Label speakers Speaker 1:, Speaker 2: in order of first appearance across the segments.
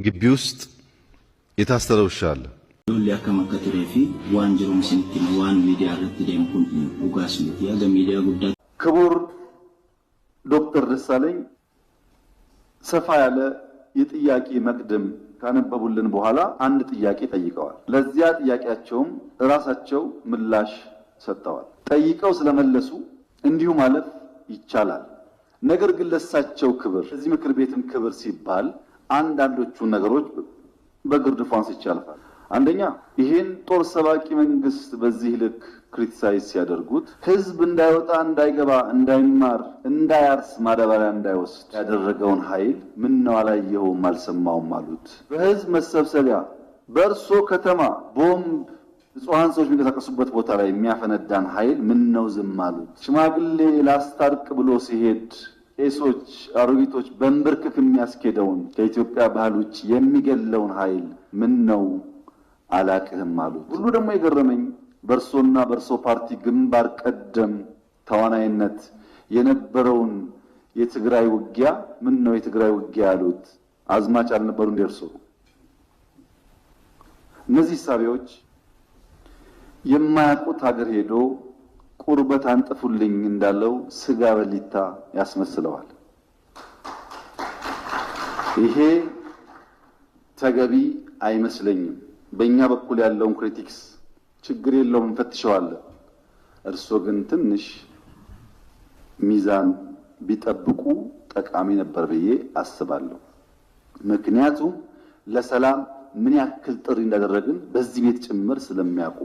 Speaker 1: ግቢ ውስጥ የታሰረ ውሻ አለ።
Speaker 2: ክቡር ዶክተር ደሳለኝ ሰፋ ያለ የጥያቄ መቅደም ካነበቡልን በኋላ አንድ ጥያቄ ጠይቀዋል። ለዚያ ጥያቄያቸውም ራሳቸው ምላሽ ሰጥተዋል። ጠይቀው ስለመለሱ እንዲሁ ማለፍ ይቻላል። ነገር ግን ለሳቸው ክብር፣ እዚህ ምክር ቤትም ክብር ሲባል አንዳንዶቹ ነገሮች በግርድፉ አንስቼ አልፋለሁ። አንደኛ ይሄን ጦር ሰባቂ መንግስት በዚህ ልክ ክሪቲሳይዝ ሲያደርጉት ህዝብ እንዳይወጣ፣ እንዳይገባ፣ እንዳይማር፣ እንዳያርስ፣ ማዳበሪያ እንዳይወስድ ያደረገውን ኃይል ምን ነው አላየኸውም አልሰማውም አሉት። በህዝብ መሰብሰቢያ በእርሶ ከተማ ቦምብ ንጹሃን ሰዎች የሚንቀሳቀሱበት ቦታ ላይ የሚያፈነዳን ኃይል ምን ነው ዝም አሉት። ሽማግሌ ላስታርቅ ብሎ ሲሄድ ቄሶች፣ አሮጊቶች በንብርክክ የሚያስኬደውን ከኢትዮጵያ ባህል ውጭ የሚገለውን ኃይል ምን ነው አላቅህም አሉት። ሁሉ ደግሞ የገረመኝ በእርሶና በእርሶ ፓርቲ ግንባር ቀደም ተዋናይነት የነበረውን የትግራይ ውጊያ ምን ነው የትግራይ ውጊያ ያሉት አዝማች አልነበሩ እንደርሶ? እነዚህ ሳቢዎች የማያውቁት ሀገር ሄዶ ቁርበት አንጥፉልኝ እንዳለው ስጋ በሊታ ያስመስለዋል። ይሄ ተገቢ አይመስለኝም። በእኛ በኩል ያለውን ክሪቲክስ ችግር የለውም እንፈትሸዋለን። እርሶ ግን ትንሽ ሚዛን ቢጠብቁ ጠቃሚ ነበር ብዬ አስባለሁ። ምክንያቱም ለሰላም ምን ያክል ጥሪ እንዳደረግን በዚህ ቤት ጭምር ስለሚያውቁ።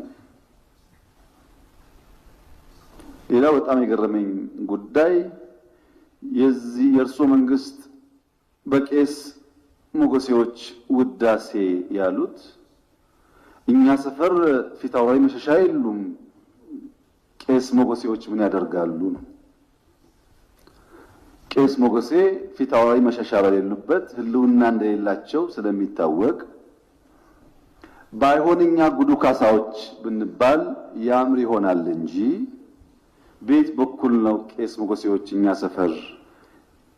Speaker 2: ሌላው በጣም የገረመኝ ጉዳይ የእርሶ መንግስት በቄስ ሞገሴዎች ውዳሴ ያሉት እኛ ሰፈር ፊታውራሪ መሸሻ የሉም፣ ቄስ ሞገሴዎች ምን ያደርጋሉ ነው። ቄስ ሞገሴ ፊታውራሪ መሸሻ በሌሉበት ህልውና እንደሌላቸው ስለሚታወቅ ባይሆን እኛ ጉዱ ካሳዎች ብንባል ያምር ይሆናል እንጂ ቤት በኩል ነው ቄስ ሞገሴዎች እኛ ሰፈር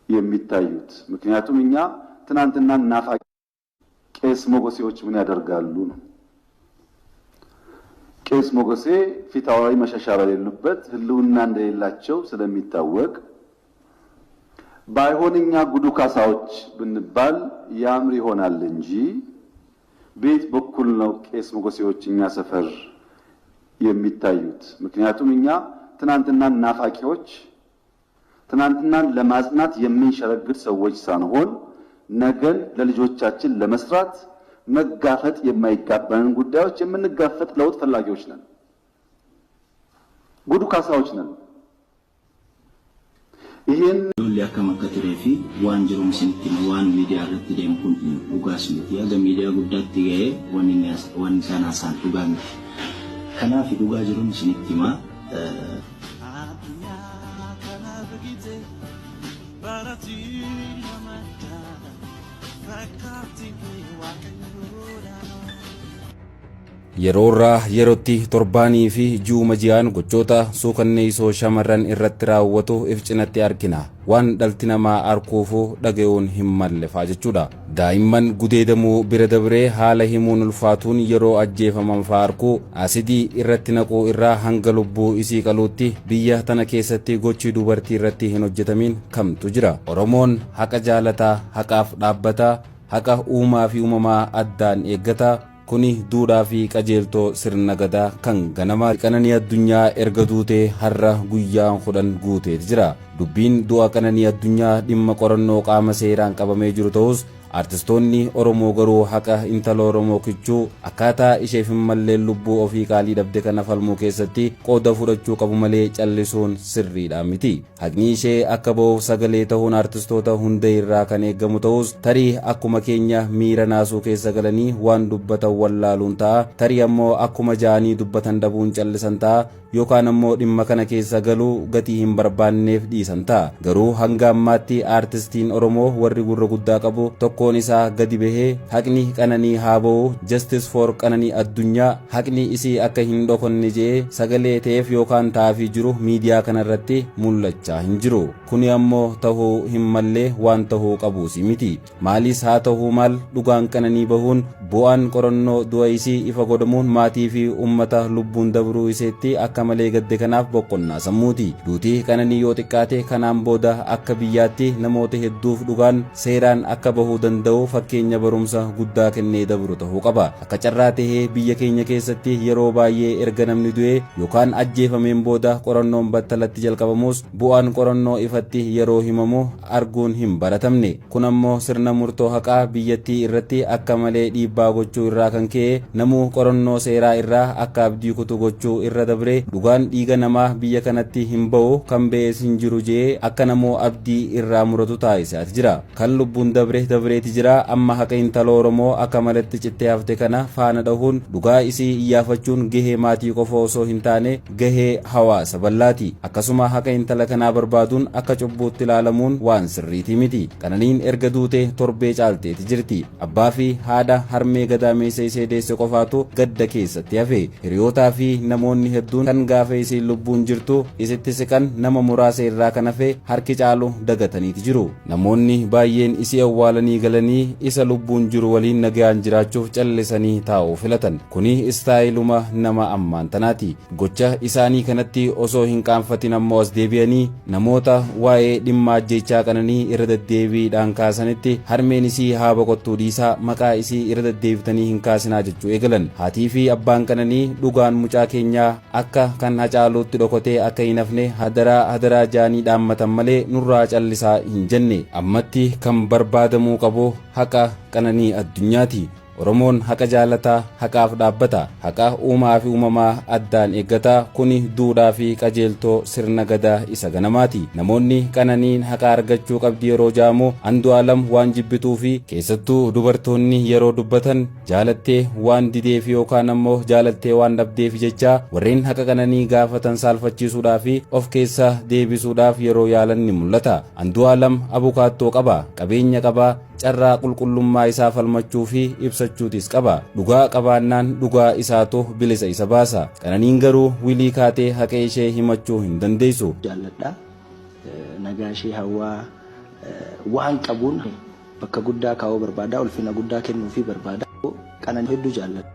Speaker 2: የሚታዩት። ምክንያቱም እኛ ትናንትና ናፋቂ ቄስ ሞገሴዎች ምን ያደርጋሉ ነው። ቄስ ሞገሴ ፊታውራሪ መሸሻ በሌሉበት ህልውና እንደሌላቸው ስለሚታወቅ ባይሆን እኛ ጉዱ ካሳዎች ብንባል ያምር ይሆናል እንጂ ቤት በኩል ነው ቄስ ሞገሴዎች እኛ ሰፈር የሚታዩት። ምክንያቱም እኛ ትናንትና ናፋቂዎች፣ ትናንትናን ለማጽናት የምንሸረግድ ሰዎች ሳንሆን ነገን ለልጆቻችን ለመስራት መጋፈጥ የማይጋባንን ጉዳዮች የምንጋፈጥ ለውጥ ፈላጊዎች ነን። ጉዱ ካሳዎች ነን። ይሄን
Speaker 3: ሊያከማከተረፊ ዋንጅሩም ሲንቲም ዋን ሚዲያ ረትደም ኩን ኡጋስ ሚዲያ ገሚዲያ ጉዳት ይገየ ወንኛስ ወንሳና ሳን ኡጋን ከናፊ ኡጋጅሩም ሲንቲማ
Speaker 4: yeroorraa yerootti torbaanii fi ji'uma ji'aan gochoota suukanneessoo shamarran irratti raawwatu if cinatti argina. waan dhalti namaa arkuufuu dhaga'uun hin mallefaa jechuudha. daa'imman gudeedamuu bira dabree haala himuun ulfaatuun yeroo ajjeefaman faarkuu asidii irratti naquu irraa hanga lubbuu isii qaluutti biyya tana keessatti gochi dubartii irratti hin hojjetamin kamtu jira. oromoon haqa jaalataa, haqaaf dhaabbataa, haqa uumaa fi uumamaa addaan eeggataa. kuni duudhaa fi qajeeltoo sirna gadaa kan ganama qananii addunyaa erga duutee har'a guyyaan 10 guutee jira. dubbiin du'a qananii addunyaa dhimma qorannoo qaama seeraan qabamee jiru ta'us artistoonni Oromoo garuu haqa intala Oromoo kichuu akkaataa isheef hin malleen lubbuu ofii qaalii dhabde kana falmuu keessatti qooda fudhachuu qabu malee callisuun sirriidha miti. haqni ishee akka ba'uuf sagalee ta'uun artistoota hunda irraa kan eegamu ta'us tarii akkuma keenya miira naasuu keessa galanii waan dubbatan wallaaluun ta'a. tarii ammoo akkuma jaanii dubbatan dhabuun callisan ta'a. yookaan ammoo dhimma kana keessa galuu gatii hin barbaanneef dhiisan ta'a. garuu hanga ammaatti artistiin Oromoo warri gurra guddaa qabu tokko rakkoon isaa gadi bahee haqni qananii haa ba'u, justice for qananii addunyaa, haqni isii akka hin dhokonne jedhee sagalee ta'eef yookaan taafii jiru miidiyaa kanarratti mul'achaa hin jiru. Kuni ammoo tahuu hin mallee waan tahuu qabuus miti. Maalis haa tahuu maal dhugaan qananii bahuun bu'aan qorannoo du'a isii ifa godhamuun maatii fi ummata lubbuun dabruu iseetti akka malee gadde kanaaf boqonnaa sammuuti. Duutii qananii yoo xiqqaate kanaan booda akka biyyaatti namoota hedduuf dhugaan seeraan akka bahuu danda'u fakkeenya barumsa guddaa kennee dabru tahuu qaba. Akka carraa tahee biyya keenya keessatti yeroo baay'ee erga namni du'e yookaan ajjeefameen booda qorannoon battalatti jalqabamus bu'aan qorannoo ifatti yeroo himamu arguun hin baratamne. Kun ammoo sirna murtoo haqaa biyyattii irratti akka malee dhiibbaa gochuu irraa kan ka'e namuu qorannoo seeraa irraa akka abdii kutu gochuu irra dabre dhugaan dhiiga namaa biyya kanatti hin ba'u kan ba'es hin jiru jee akka namoo abdii irraa muratu taasisaati jira. Kan lubbuun dabreeti jira. Amma haqa intala Oromoo akka malatti cittee hafte kana faana dhahuun dhugaa isii iyyaafachuun gahee maatii qofa osoo hin taane gahee hawaasa bal'aati. Akkasuma haqa intala kanaa barbaaduun akka cubbuutti ilaalamuun waan sirriiti miti. Qananiin erga duute torbee caalteeti jirti. Abbaa fi haadha harmee gadaameessa isee deesse qofaatu gadda keessatti hafe. Hiriyootaa fi namoonni hedduun kan gaafa isii lubbuun jirtu isitti siqan nama muraasa irraa kan hafe harki caalu dagataniiti jiru. Namoonni baay'een isii awwaalanii galanii isa lubbuun jiru waliin nagaan jiraachuuf callisanii taa'uu filatan. Kuni istaayiluma nama ammaan tanaati. Gocha isaanii kanatti osoo hin qaanfatin ammoo as deebi'anii namoota waa'ee dhimma ajjeechaa qananii irra deddeebiidhaan kaasanitti harmeen isii haa boqottuu dhiisaa maqaa isii irra deddeebitanii hin kaasinaa jechuu eegalan. Haatii fi abbaan qananii dhugaan mucaa keenyaa akka kan Hacaaluutti dhokotee akka hin hafne hadaraa jaanii dhaammatan malee nurraa callisaa hin jenne. Ammatti kan barbaadamuu qabu haqa qananii addunyaati. Oromoon haqa jaalataa, haqaaf dhaabbata, haqa uumaa fi uumamaa addaan eeggata. Kuni duudhaa fi qajeeltoo sirna gadaa isa ganamaati. Namoonni qananiin haqa argachuu qabdi yeroo jaamu Andu'aalam waan jibbituu fi keessattuu dubartoonni yeroo dubbatan jaalattee waan dideef yookaan ammoo jaalattee waan dhabdeef jecha warreen haqa qananii gaafatan saalfachiisuudhaaf fi of keessa deebisuudhaaf yeroo yaalan ni mul'ata. Andu'aalam abukaattoo qaba, qabeenya qaba, carraa qulqullummaa isaa falmachuu fi ibsachuutis qaba. Dhugaa qabaannaan dhugaa isaatu bilisa isa baasa. Qananiin garuu wilii kaatee haqa ishee himachuu hin dandeessu.
Speaker 3: Jaalladha. Nagaa ishee hawaa waan qabuun bakka guddaa kaa'uu barbaada. Ulfina guddaa kennuufii barbaada. Qananii hedduu jaalladha.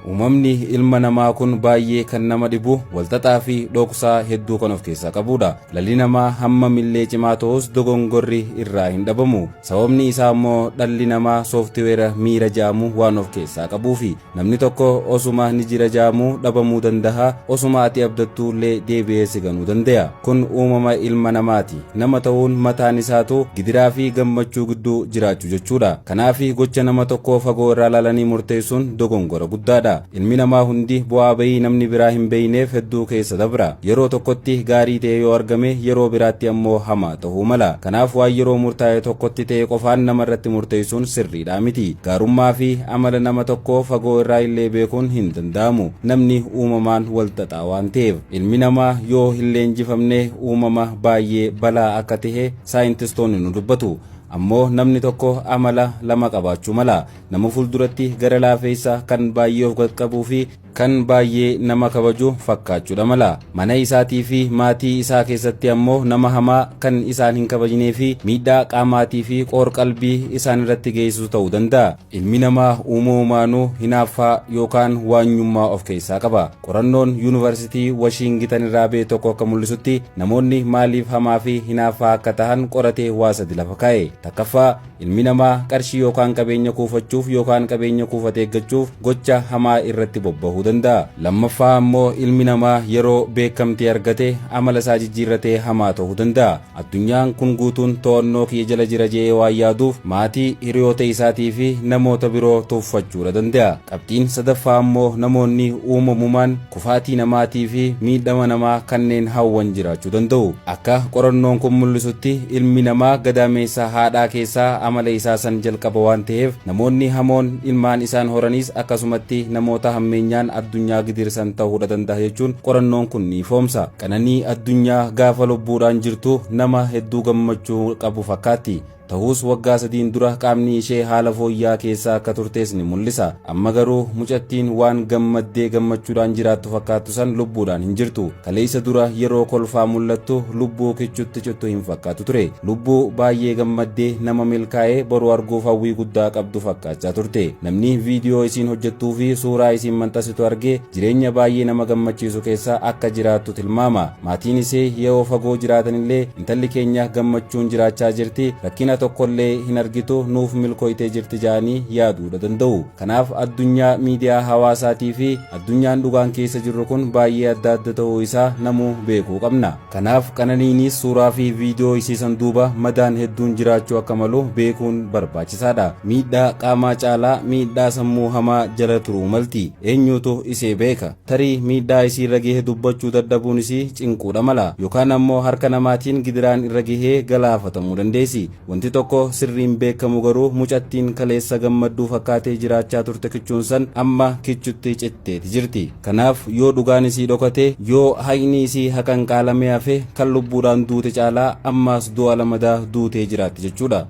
Speaker 4: Uumamni ilma namaa kun baay'ee kan nama dhibu walxaxaa fi dhoksaa hedduu kan of keessaa qabudha. Dhalli namaa hamma millee cimaa ta'us dogongorri irraa hin dhabamu. Sababni isaa immoo dhalli namaa sooftiweera miira jaamu waan of keessaa qabuufi. Namni tokko osuma ni jira jaamu dhabamuu danda'a, osuma ati abdattuullee deebi'ee si ganuu danda'a. Kun uumama ilma namaati. Nama ta'uun mataan isaatu gidiraa fi gammachuu gidduu jiraachuu jechuudha. Kanaaf gocha nama tokkoo fagoo irraa ilaalanii murteessuun dogongora guddaadha. Ilmi namaa hundi bu'aa bahii namni biraa hin beeyneef hedduu keessa dabra. Yeroo tokkotti gaarii ta'e yoo argame yeroo biraatti ammoo hamaa ta'uu mala. Kanaaf waan yeroo murtaa'e tokkotti ta'e qofaan nama irratti murteessuun sirriidha miti. Gaarummaa fi amala nama tokkoo fagoo irraa illee beekuun hin danda'amu. Namni uumamaan walxaxaa waan ta'eef ilmi namaa yoo hin leenjifamne uumama baay'ee balaa akka ta'e saayintistoonni nu dubbatu. Ammoo namni tokko amala lama qabaachuu mala. Nama fuulduratti gara laafeessa kan baay'ee of qaqqabuu fi kan baay'ee nama kabaju fakkaachuudha mala. Mana isaatii fi maatii isaa keessatti ammoo nama hamaa kan isaan hin kabajnee fi miidhaa qaamaatii fi qoor-qalbii isaan irratti geessisu ta'uu danda'a. Ilmi namaa uumamumaanuu hinaaffaa yookaan waanyummaa of keessaa qaba. Qorannoon yuunivarsiitii Washiingitan irraa ba'e tokko akka mul'isutti namoonni maaliif hamaa fi hinaaffaa akka ta'an qoratee waa sadi lafa kaa'e. Takkaffaa ilmi namaa qarshii yookaan qabeenya kuufachuuf yookaan qabeenya kuufatee eeggachuuf gocha hamaa irratti bobba'uu danda'a. Lammaffaa ammoo ilmi namaa yeroo beekamtii argate amala isaa jijjiirratee hamaa ta'uu danda'a. Addunyaan kun guutuun to'annoo kiyya jala jira jedhee waan yaaduuf maatii, hiriyoota isaatii fi namoota biroo tuffachuudha danda'a. Qabxiin sadaffaa ammoo namoonni uumamumaan kufaatii namaatii fi miidhama namaa kanneen hawwan jiraachuu danda'u. Akka qorannoon kun mul'isutti ilmi namaa gadaameessa haadhaa keessaa amala isaa san jalqaba waan ta'eef namoonni hamoon ilmaan isaan horanis akkasumatti namoota hammeenyaan addunyaa gidirsan ta'uudha danda'a jechuun qorannoon kun ni ifoomsa. Qananii addunyaa gaafa lubbuudhaan jirtu nama hedduu gammachuu qabu fakkaatti. Ta'us waggaa 3 dura qaamni ishee haala fooyyaa keessa akka turtes ni mul'isa. Amma garuu mucattiin waan gammaddee gammachuudhaan jiraattu fakkaattu san lubbuudhaan hin jirtu. Kaleessa dura yeroo kolfaa mul'attu lubbuu kichutti cittu hin fakkaatu ture. Lubbuu baay'ee gammaddee nama milkaa'ee boru arguuf hawwii guddaa qabdu fakkaachaa turte. Namni viidiyoo isiin hojjettuu fi suuraa isiin maxxansitu argee jireenya baay'ee nama gammachiisu keessa akka jiraattu tilmaama. Maatiin isee yeroo fagoo jiraatanillee intalli keenya gammachuun jiraachaa jirti, rakkina tokkollee hin argitu, nuuf milkooytee jirti jedhanii yaaduu danda'u. Kanaaf addunyaa miidiyaa hawaasaatii fi addunyaan dhugaan keessa jirru kun baay'ee adda adda ta'uu isaa namuu beekuu qabna. Kanaaf Qananiinis suuraa fi viidiyoo isiisan duuba madaan hedduun jiraachuu akka malu beekuun barbaachisaadha. Miidhaa qaamaa caalaa miidhaa sammuu hamaa jala turuu malti. Eenyutu isee beeka? Tarii miidhaa isii irra gahee dubbachuu dadhabuun isii cinquudha mala, yookaan ammoo harka namaatiin gidiraan irra gahee galaafatamuu dandeessi. Wanti tokko sirriin beekamu garuu mucattiin kaleessa gammadduu fakkaatee jiraachaa turte kichuun san amma kichutti citteeti jirti. Kanaaf yoo dhugaan isii dhokate, yoo haqni isii haqan qaalamee hafe kan lubbuudhaan duute caalaa ammaas du'a lamadaa duutee jiraatti jechuudha.